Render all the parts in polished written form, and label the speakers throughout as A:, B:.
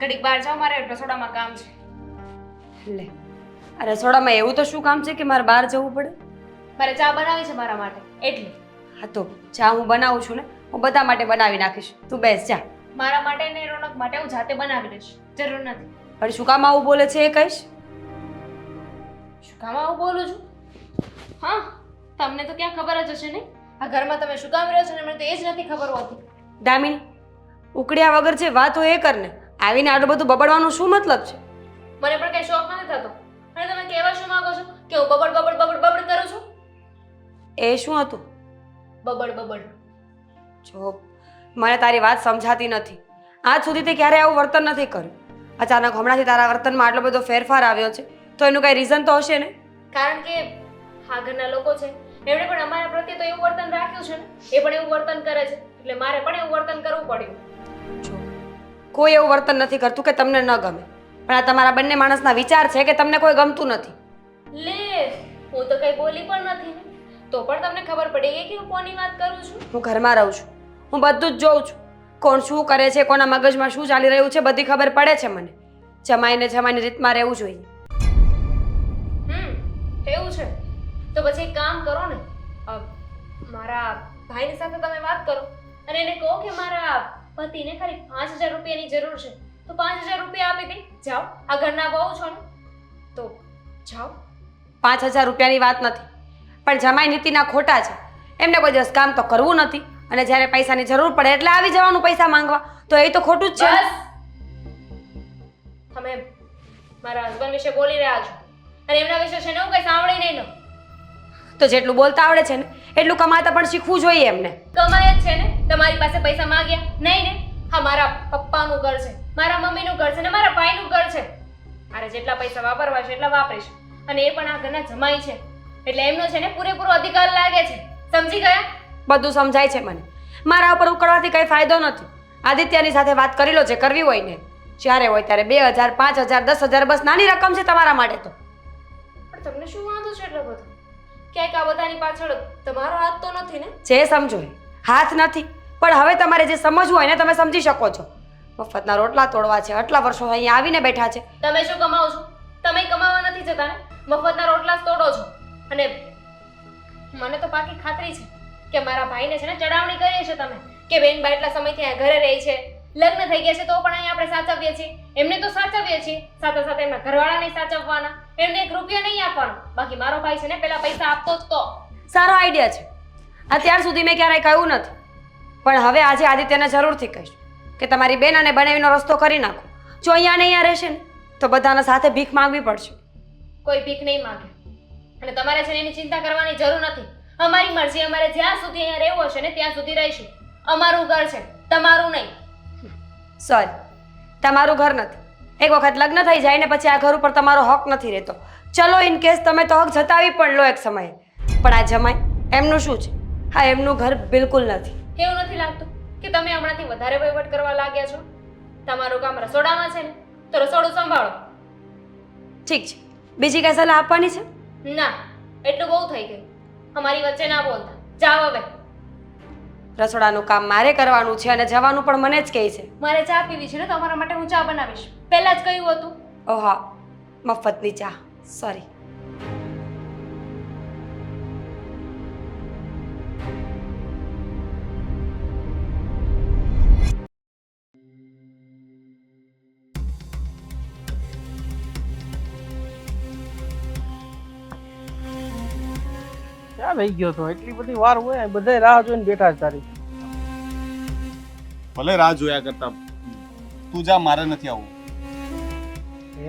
A: ઘડીક બહાર જાઓ, મારે રસોડામાં કામ છે.
B: લે, આ રસોડામાં એવું તો શું કામ છે કે મારે બહાર જવું પડે?
A: મારે ચા બનાવી છે મારા માટે એટલે.
B: હા તો ચા હું બનાવું છું ને, હું બધા માટે બનાવી નાખીશ. તું બેસ જા.
A: મારા માટે ને રોનક માટે હું જાતે બનાવી લઈશ, જરૂર નથી.
B: પણ શું કામ આવું બોલે છે એ કહીશ?
A: શું કામ આવું બોલું છું? હા, તમને તો ક્યાં ખબર જ હશે ને આ ઘરમાં તમે શું કામ રહ્યો છો ને, મને તો એ જ નથી ખબર હોતી.
B: દામિની, ઉકળ્યા વગર જે વાત હોય એ કર ને. આવીને આટલું બધું બબડવાનું શું મતલબ છે?
A: મને પણ કઈ શોખ નથી થતો. અને તમે કહેવા શું માંગો છો કે હું બબડ બબડ બબડ બબડ કરું છું?
B: એ શું હતું?
A: બબડ બબડ.
B: જો મને તારી વાત સમજાતી નથી. આજ સુધી તે ક્યારે આવું વર્તન નથી કર્યું. અચાનક હમણાંથી તારા વર્તનમાં આટલો બધો ફેરફાર આવ્યો છે તો એનું કઈ રીઝન તો હશે ને?
A: કારણ કે આ ઘરના લોકો છે એમણે પણ અમારા પ્રત્યે તો એવું વર્તન રાખ્યું છે ને, એ પણ એવું વર્તન કરે છે એટલે મારે પણ એવું વર્તન કરવું પડ્યું.
B: જો કોઈ એવું વર્તન નથી કરતું કે તમને ન ગમે, પણ આ તમારા બંને માણસના વિચાર છે કે તમને કોઈ ગમતું નથી.
A: લે, હું તો કઈ બોલી પણ નથી ને, તો પણ તમને ખબર પડી ગઈ કે હું કોની વાત કરું છું?
B: હું ઘરમાં રહું છું, હું બધું જ જોઉં છું. કોણ શું કરે છે, કોના મગજમાં શું ચાલી રહ્યું છે, બધી ખબર પડે છે મને. જમાઈની રીતમાં રહેવું જોઈએ.
A: એવું છે તો પછી એક કામ કરો ને, મારા ભાઈની સાથે તમે વાત કરો અને એને કહો કે મારા પતિને ખાલી 5000 રૂપિયાની જરૂર છે, તો 5000 રૂપિયા આપી દે. જાઓ, આ ઘરના બહુ છો ને તો જાઓ.
B: 5000 રૂપિયાની વાત નથી, પણ જમાઈ નીતિના ખોટા છે. એમને કોઈ દિવસ કામ તો કરવું નથી અને જ્યારે પૈસાની જરૂર પડે એટલે આવી જવાનું પૈસા માંગવા, તો એ તો ખોટું જ છે.
A: તમે મારા હસબન્ડ વિશે બોલી રહ્યા છો અને એમના વિશે છે ને હું કઈ સાંભળી નહીં.
B: તો જેટલું બોલતા આવડે છે ને એટલું કમાતા પણ શીખવું જોઈએ એમને.
A: કમાય જ છે ને, તમારી પાસે પૈસા માંગ્યા નહીં ને? હા, મારા પપ્પાનું ઘર છે, મારા મમ્મીનું ઘર છે ને મારા ભાઈનું ઘર છે. મારે જેટલા પૈસા વાપરવા છે એટલા વાપરીશ. અને એ પણ આ ઘરના જમાઈ છે એટલે એમનો છે ને પૂરેપૂરો અધિકાર લાગે છે. સમજી ગયા?
B: બધું સમજાય છે મને. મારા ઉપર ઉકળવાથી કઈ ફાયદો નથી. આદિત્યની સાથે વાત કરી લો, જે કરવી હોય ને. જ્યારે હોય ત્યારે 2000, 5000, 10000 બસ નાની રકમ છે તમારા માટે તો.
A: પણ તમને શું વાંધો છે એટલો બધો? ક્યાંક આ બધાની પાછળ તમારો હાથ તો નથી ને?
B: જે સમજો એ હાથ નથી, પણ હવે તમારે જે સમજવું હોય ને તમે સમજી શકો છો. મફતના રોટલા તોડવા છે, આટલા વર્ષો અહીંયા આવીને બેઠા છે.
A: તમે શું કમાવો છો? તમે કમાવા નથી જતા ને, મફતના રોટલા જ તોડો છો. અને મને તો પાકી ખાતરી છે કે મારા ભાઈને છે ને ચડાવણી કરી છે તમે કે બેનબા એટલા સમયથી અહીંયા ઘરે રહી છે, લગ્ન થઈ ગયા છે તો પણ અહીંયા આપણે સાચવીએ છીએ. એમને તો સાચવીએ છીએ, સાથે સાથે એમના ઘરવાળાને સાચવવાના, એમને 1 રૂપિયો નહીં આપવાનો. બાકી મારો ભાઈ છે ને પેલા પૈસા આપતો જ તો.
B: સારો આઈડિયા છે. અત્યાર સુધી મેં ક્યારેય કહ્યું નથી, પણ હવે આજે આદિત્યને જરૂરથી કહીશ કે તમારી બેન અને બનાવીનો રસ્તો કરી નાખો. જો અહીંયા ને અહીંયા રહેશે ને તો બધાના સાથે ભીખ માંગવી પડશે.
A: કોઈ ભીખ નહીં માંગે અને તમારે છે ને એની ચિંતા કરવાની જરૂર નથી. અમારી મરજી, અમારે જ્યાં સુધી અહીંયા રહેવું હશે ને ત્યાં સુધી રહીશું. અમારું ઘર છે, તમારું નહીં.
B: સોરી, તમારું ઘર નથી. એક વખત લગ્ન થઈ જાય ને પછી આ ઘર ઉપર તમારો હક નથી રહેતો. ચલો ઇન કેસ તમે તો હક જતાવી પણ લો એક સમયે, પણ આ જમાઈ એમનું શું છે? હા, એમનું ઘર બિલકુલ નથી.
A: એવું નથી લાગતું કે તમે હમણાંથી વધારે વહીવટ કરવા લાગ્યા છો? તમારું કામ રસોડામાં છે ને તો રસોડું સંભાળો.
B: ઠીક છે, બીજી કઈ સલાહ આપવાની છે?
A: ના, એટલું બહુ થઈ ગયું. અમારી વચ્ચે ના બોલતા. જાઓ હવે.
B: રસોડાનું કામ મારે કરવાનું છે અને જવાનું પણ મને જ કહે છે.
A: મારે ચા પીવી છે ને તો તમારા માટે હું ચા બનાવીશ. પહેલા જ કહ્યું હતું.
B: ઓહ હા, મફતની ચા. સોરી.
C: ક્યાં રહી ગયો તો? એટલી બધી વાર હોય, બધાય રાહ જોઈને બેઠા છે તારી.
D: ભલે રાહ જોયા કરતા, તું જા, મારે નથી આવવું.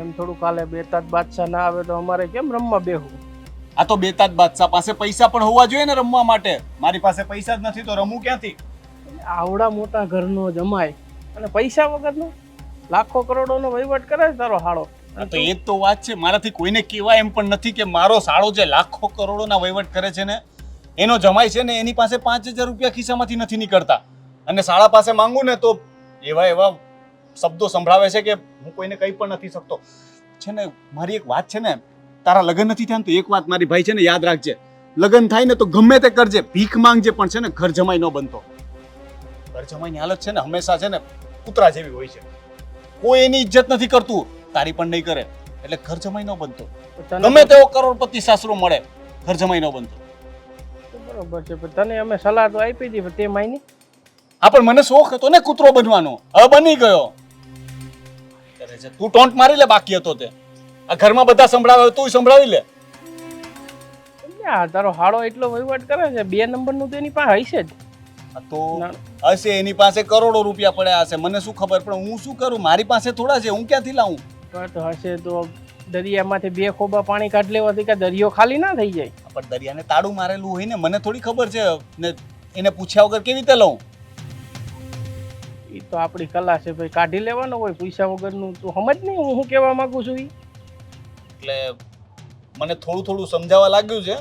C: એમ થોડું કાલે બેતાજ બાદશાહ ના આવે તો અમારે કેમ રમવા બેહવું?
D: આ તો બેતાજ બાદશાહ પાસે પૈસા પણ હોવા જોઈએ ને રમવા માટે. મારી પાસે પૈસા જ નથી તો રમું ક્યાંથી?
C: આવડા મોટા ઘરનો જમાય અને પૈસા વગરનો લાખો કરોડોનો વહીવટ કરે છે તારો હાળો.
D: તો એ જ તો વાત છે. મારાથી કોઈને કહેવાય એમ પણ નથી કે મારો સાળો જે લાખો કરોડોના વહીવટ કરે છે ને એનો જમાઈ છે ને એની પાસે 5000 રૂપિયા ખિસ્સામાંથી નથી નીકળતા. અને શાળા પાસે માંગુ ને તો એવા શબ્દો સંભળાવે છે કે હું કોઈને કંઈ પણ નથી શકતો. છે ને મારી એક વાત છે ને, તારા લગ્ન નથી થયા તો એક વાત મારી ભાઈ છે ને યાદ રાખજે, લગ્ન થાય ને તો ગમે તે કરજે, ભીખ માંગજે, પણ છે ને ઘર જમાઈ ન બનતો. ઘર જમાઈની હાલત છે ને હંમેશા છે ને કૂતરા જેવી હોય છે. કોઈ એની ઇજ્જત નથી કરતું, તારી પણ નહીં કરે. એટલે ઘર જમાઈ ન બનતો.
C: તને
D: ગમે તેવો કરોડપતિ સાસરો મળે, ઘર જમાઈ ન બનતો.
C: તો બરોબર છે, પણ તને અમે સલાહ તો આપી હતી, પણ તે માની.
D: હા, પણ મને શોખ હતો ને કૂતરો બનવાનો, હવે બની ગયો. કરે છે તું ટોન્ટ મારી લે, બાકી હતો તે. આ ઘરમાં બધા સંભળાવે, તું સંભળાવી લે.
C: યા તારો હાડો એટલો વહીવટ કરે છે, 2 નંબરનું તો એની પાસે હશે જ.
D: આ તો હશે, એની પાસે કરોડો રૂપિયા પડ્યા હશે, મને શું ખબર, પણ હું શું કરું, મારી પાસે થોડા છે, હું ક્યાંથી લાવું?
C: તો હશે તો દરિયામાંથી 2 ખોબા પાણી કાઢ લેવાથી કે દરિયો ખાલી ના થઈ જાય.
D: પણ દરિયાને તાળું મારેલું હોય ને, મને થોડી ખબર છે ને, એને પૂછ્યા વગર કેવી રીતે લઉં?
C: એ તો આપણી કલા છે ભાઈ, કાઢી લેવાનો હોય પૈસા વગરનું. તું સમજ નહીં હું શું કહેવા માંગુ છું ઈ?
D: એટલે મને થોડું થોડું સમજાવવા લાગ્યું છે,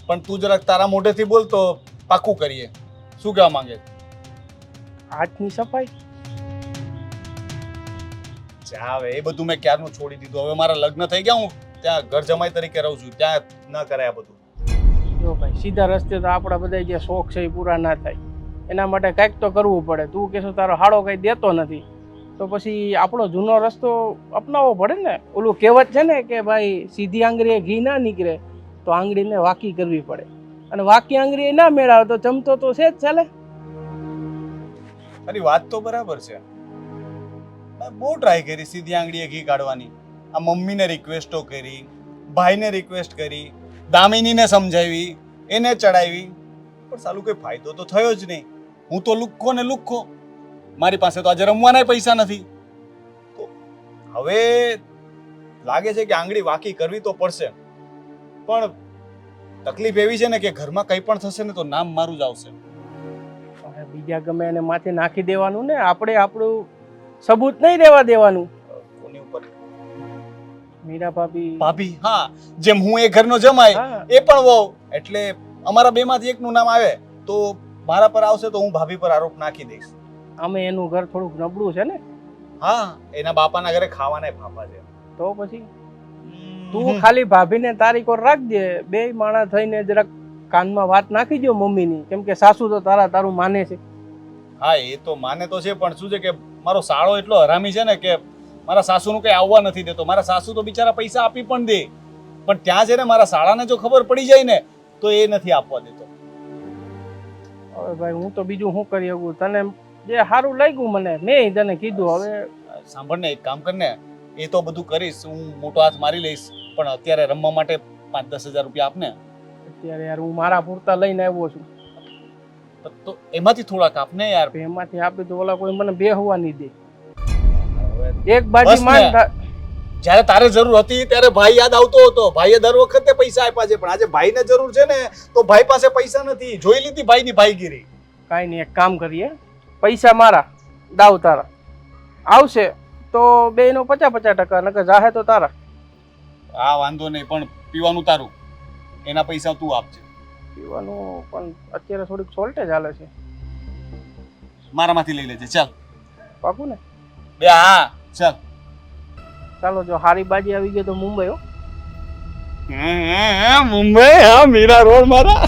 D: પણ તું જરાક તારા મોઢેથી બોલ તો પાક્કું કરીએ. શું કહેવા માંગે?
C: હાથની સફાઈ.
D: હવે એ બધું મેં ક્યારનું છોડી દીધું. હવે મારા લગ્ન થઈ ગયા, હું ત્યાં ઘર જમાઈ તરીકે રહું છું, ત્યાં ન કરાય આ બધું.
C: જો ભાઈ સીધા રસ્તે તો આપણા બધા જે શોખ છે એ પૂરા ના થાય, એના માટે કંઈક તો કરવું પડે. તું કહેશો તારો હાડો કંઈ દેતો નથી, તો પછી આપણો જૂનો રસ્તો અપનાવવો પડે ને. ઓલું કહેવત છે ને કે ભાઈ સીધી આંગળીએ ઘી ના નીકળે તો આંગળીને વાકી કરવી પડે, અને વાકી આંગળીએ ના મેળાવે તો ચમતો તો છે જ ચાલે.
D: તારી વાત તો બરાબર છે. મેં બહુ ટ્રાય કરી સીધી આંગળીએ ઘી કાઢવાની. આ મમ્મીને રિક્વેસ્ટો કરી, ભાઈને રિક્વેસ્ટ કરી, દામિનીને સમજાવી, એને ચડાવી, પણ સાલું કોઈ ફાયદો તો થયો જ નહીં. હું તો લુખ્ખો ને લુખ્ખો. મારી પાસે તો આજે રમવાના પૈસા નથી. તો હવે લાગે છે કે આંગળી વાકી કરવી તો પડશે, પણ તકલીફ એવી છે ને કે ઘરમાં કંઈ પણ થશે ને તો નામ મારું જ આવશે.
C: હવે બીજા ગમે એને માથે નાખી દેવાનું ને, આપણે આપણું સબૂત નહીં રહેવા દેવાનું.
D: કોની ઉપર?
C: મીરા ભાભી.
D: ભાભી, હા. જેમ હું એ ઘરનો જમાય,
C: હા.
D: એ પણ વહુ. એટલે અમારા બેમાંથી એકનું નામ આવે તો મારા પર આવશે તો હું ભાભી પર આરોપ નાખી દઈશ.
C: અમે એનું ઘર થોડુંક નબળું છે ને.
D: હા, એના બાપાના ઘરે ખાવાના ફાફા છે.
C: તો પછી તું ખાલી ભાભીને તારી કોર રાખજે, 2 માણસ થઈને જરાક કાનમાં વાત નાખી દો મમ્મીની, કેમ કે સાસુ તો તારું માને છે.
D: હા, એ તો માને તો છે, પણ શું છે કે મારો સાળો એટલો હરામી છે ને કે મારા સાસુનું કંઈ આવવા નથી દેતો. મારા સાસુ તો બિચારા પૈસા આપી પણ દે, પણ ત્યાં છે ને મારા સાળાને જો ખબર પડી જાય ને તો એ નથી આપવા દેતો.
C: હવે ભાઈ હું તો બીજું શું કરી શકું? તને જે સારું લાગ્યું મને, મેં તને કીધું. હવે
D: સાંભળ ને, એક કામ કર ને, એ તો બધું કરીશ, હું મોટો હાથ મારી લઈશ, પણ અત્યારે રમવા માટે 5-10 હજાર રૂપિયા આપને.
C: અત્યારે યાર હું મારા પૂરતા લઈને આવ્યો છું,
D: તો એમાંથી થોડાક આપને યાર.
C: એમાંથી આપી તો ઓલા કોઈ મને બેહવા નહીં દે.
D: હવે
C: એક બાજુ
D: બસ
C: માન
D: ને. જ્યારે તારે જરૂર હતી ત્યારે ભાઈ યાદ આવતો હતો. ભાઈએ દર વખતે પૈસા આપ્યા છે, પણ આજે ભાઈને જરૂર છે ને તો ભાઈ પાસે પૈસા નથી. જોઈ લીધી ભાઈની ભાઈગીરી.
C: કાંઈ નહીં, એક કામ કરીએ, પૈસા મારા, દાવ તારા. આવશે તો 2નો 50-50%, નકર જાહે તો તારા.
D: હા, વાંધો નહીં, પણ પીવાનું તારું, એના પૈસા તું આપજે.
C: પીવાનું પણ અત્યારે થોડીક શોર્ટેજ હાલે છે.
D: મારામાંથી લઈ લેજે. ચાલ
C: પાકું ને?
D: બે. હા ચાલ.
C: ચાલો, જો હારી બાજી આવી ગઈ તો મુંબઈ હો.
D: મુંબઈ, હા, મીરા રોડ મારા.